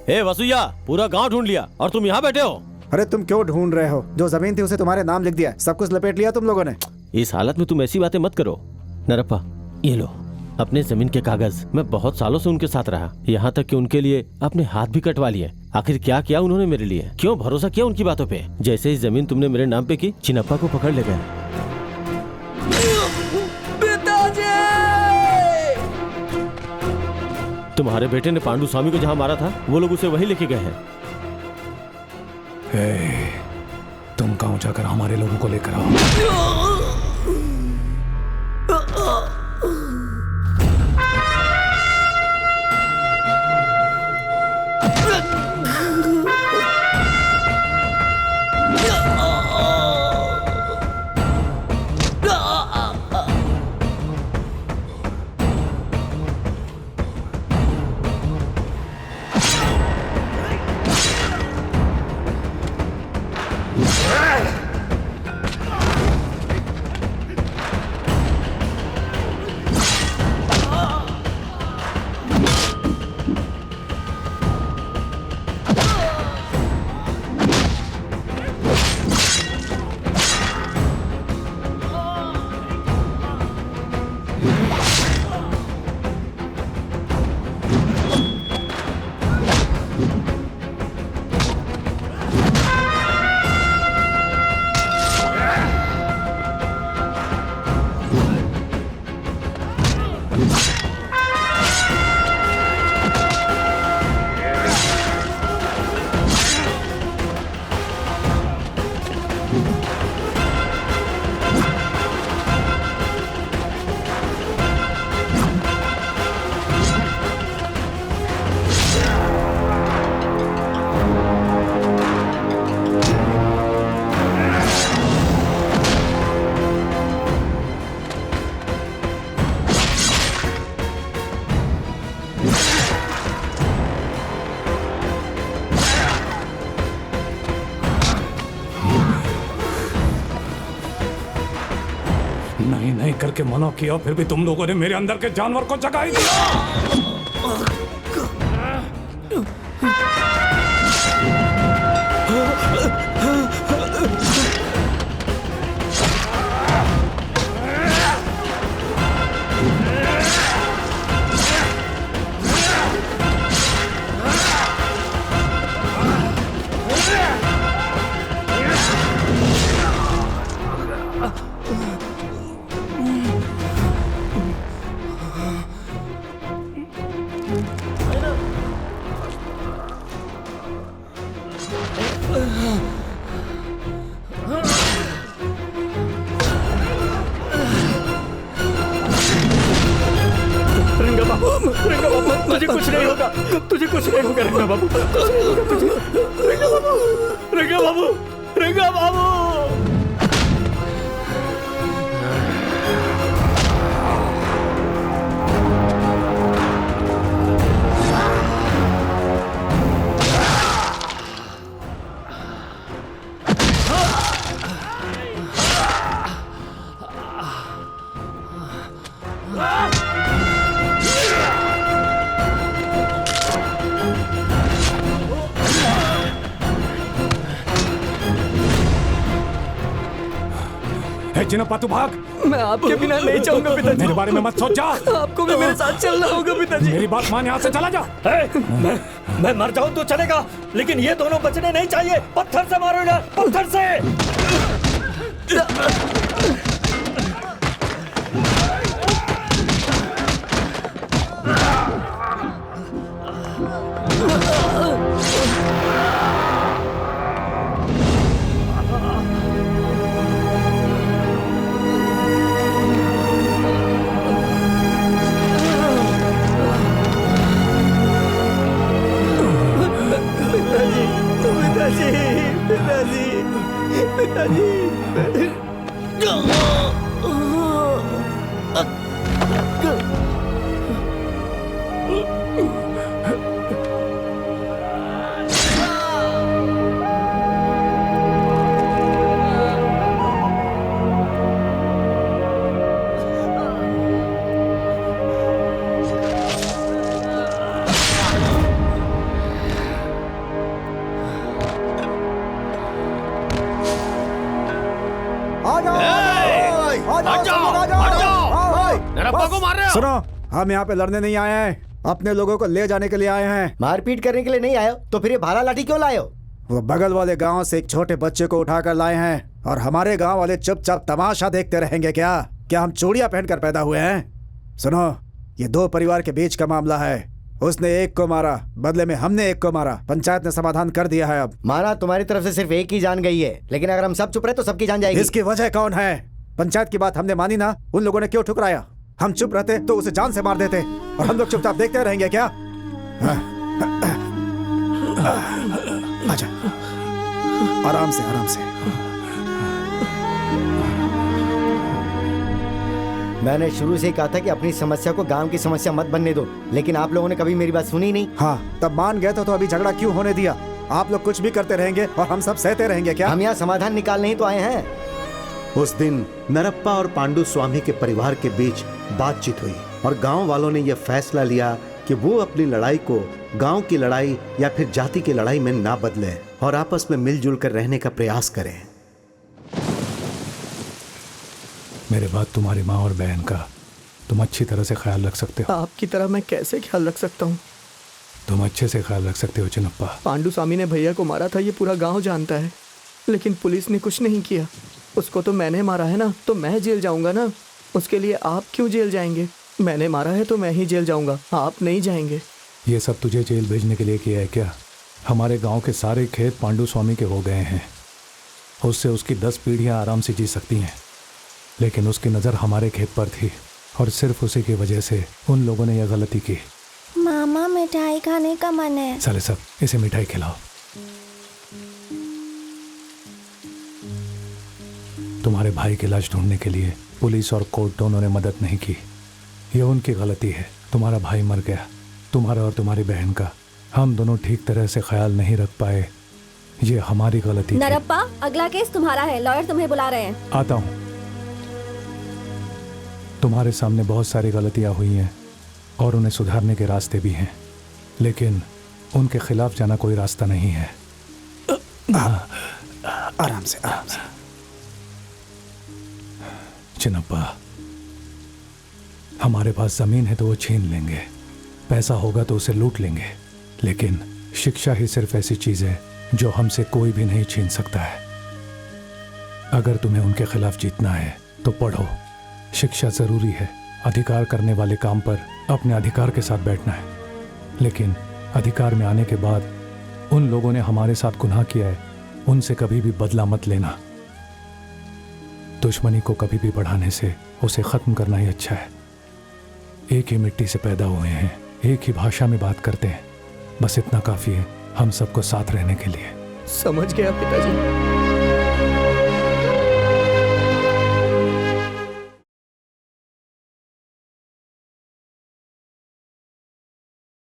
ए वसुया, पूरा गांव ढूंढ लिया और तुम यहाँ बैठे हो। अरे तुम क्यों ढूंढ रहे हो? जो जमीन थी उसे तुम्हारे नाम लिख दिया, सब कुछ लपेट लिया तुम लोगों ने। इस हालत में तुम ऐसी बातें मत करो। नरप्पा, ये लो अपने जमीन के कागज। मैं बहुत सालों से उनके साथ रहा, यहाँ तक कि उनके लिए अपने हाथ भी कटवा लिए। आखिर क्या किया उन्होंने मेरे लिए? क्यों भरोसा किया उनकी बातों पे? जैसे ही जमीन तुमने मेरे नाम पे की, चिनप्पा को पकड़ ले गए। तुम्हारे बेटे ने पांडु स्वामी को जहाँ मारा था, वो लोग उसे वहीं लेके गए हैं। तुम गांव जाकर हमारे लोगों को लेकर आओ। नहीं करके मना किया, फिर भी तुम लोगों ने मेरे अंदर के जानवर को जगा ही दिया। तुझे कुछ नहीं होगा, तुझे कुछ नहीं होगा रंगा बाबू, रंगा बाबू, रंगा बाबू, रंगा बाबू। चिनप्पा तू भाग। मैं आपके बिना नहीं जाऊंगा पिताजी। मेरे बारे में मत सोच, जा। आपको भी मेरे साथ चलना होगा पिताजी। मेरी बात मान, यहाँ से चला जा। मैं मर जाऊं तो चलेगा, लेकिन ये दोनों बचने नहीं चाहिए। पत्थर से मारो इन्हें, पत्थर से। नरप्पा को मार रहे हो? सुनो, हम यहाँ पे लड़ने नहीं आए हैं, अपने लोगों को ले जाने के लिए आए हैं। मारपीट करने के लिए नहीं आए हो तो फिर ये भाला लाठी क्यों लाए हो? वो बगल वाले गांव से एक छोटे बच्चे को उठाकर लाए हैं और हमारे गांव वाले चुपचाप तमाशा देखते रहेंगे क्या? क्या हम चूड़ियां पहनकर पैदा हुए हैं? सुनो, ये दो परिवार के बीच का मामला है। उसने एक को मारा, बदले में हमने एक को मारा। पंचायत ने समाधान कर दिया है। अब माना तुम्हारी तरफ से सिर्फ एक की जान गई है, लेकिन अगर हम सब चुप रहे तो सबकी जान जाएगी। इसकी वजह कौन है? पंचायत की बात हमने मानी ना, उन लोगों ने क्यों ठुकराया? हम चुप रहते तो उसे जान से मार देते और हम लोग चुपचाप देखते रहेंगे क्या? आजा, आराम से आराम से। मैंने शुरू से ही कहा था कि अपनी समस्या को गांव की समस्या मत बनने दो, लेकिन आप लोगों ने कभी मेरी बात सुनी नहीं। हाँ, तब मान गए तो अभी झगड़ा क्यों होने दिया? आप लोग कुछ भी करते रहेंगे और हम सब सहते रहेंगे क्या? हम यहाँ समाधान निकालने ही तो आए हैं। उस दिन नरप्पा और पांडु स्वामी के परिवार के बीच बातचीत हुई और गांव वालों ने यह फैसला लिया कि वो अपनी लड़ाई को गांव की लड़ाई या फिर जाति की लड़ाई में ना बदलें और आपस में मिलजुल कर रहने का प्रयास करें। मेरे बाद तुम्हारी माँ और बहन का तुम अच्छी तरह से ख्याल रख सकते हो। आपकी तरह मैं कैसे ख्याल रख सकता हूँ? तुम अच्छे से ख्याल रख सकते हो चिन्नप्पा। पांडु स्वामी ने भैया को मारा था, ये पूरा गांव जानता है, लेकिन पुलिस ने कुछ नहीं किया। उसको तो मैंने मारा है ना, तो मैं जेल जाऊंगा ना। उसके लिए आप क्यों जेल जाएंगे? मैंने मारा है तो मैं ही जेल जाऊंगा, आप नहीं जाएंगे। ये सब तुझे जेल भेजने के लिए किया है क्या? हमारे गांव के सारे खेत पांडु स्वामी के हो गए हैं, उससे उसकी 10 पीढ़ियां आराम से जी सकती हैं, लेकिन उसकी नज़र हमारे खेत पर थी और सिर्फ उसी की वजह से उन लोगों ने यह गलती की। मामा, मिठाई खाने का मन है। साले सब, इसे मिठाई खिलाओ। तुम्हारे भाई की लाश ढूंढने के लिए पुलिस और कोर्ट दोनों ने मदद नहीं की। यह उनकी गलती है। तुम्हारा भाई मर गया, तुम्हारा और तुम्हारी बहन का। हम दोनों ठीक तरह से ख्याल नहीं रख पाए, ये हमारी गलती थी। नरप्पा, अगला केस तुम्हारा है, लॉयर तुम्हें बुला रहे हैं। आता हूँ। तुम्हारे सामने बहुत सारी गलतियाँ हुई हैं और उन्हें सुधारने के रास्ते भी हैं, लेकिन उनके खिलाफ जाना कोई रास्ता नहीं है। आराम से आराम से। चिन्नप्पा, हमारे पास जमीन है तो वो छीन लेंगे, पैसा होगा तो उसे लूट लेंगे, लेकिन शिक्षा ही सिर्फ ऐसी चीज है जो हमसे कोई भी नहीं छीन सकता है। अगर तुम्हें उनके खिलाफ जीतना है तो पढ़ो, शिक्षा जरूरी है। अधिकार करने वाले काम पर अपने अधिकार के साथ बैठना है, लेकिन अधिकार में आने के बाद उन लोगों ने हमारे साथ गुनाह किया है, उनसे कभी भी बदला मत लेना। दुश्मनी को कभी भी बढ़ाने से उसे खत्म करना ही अच्छा है। एक ही मिट्टी से पैदा हुए हैं, एक ही भाषा में बात करते हैं, बस इतना काफी है हम सबको साथ रहने के लिए। समझ गया पिताजी।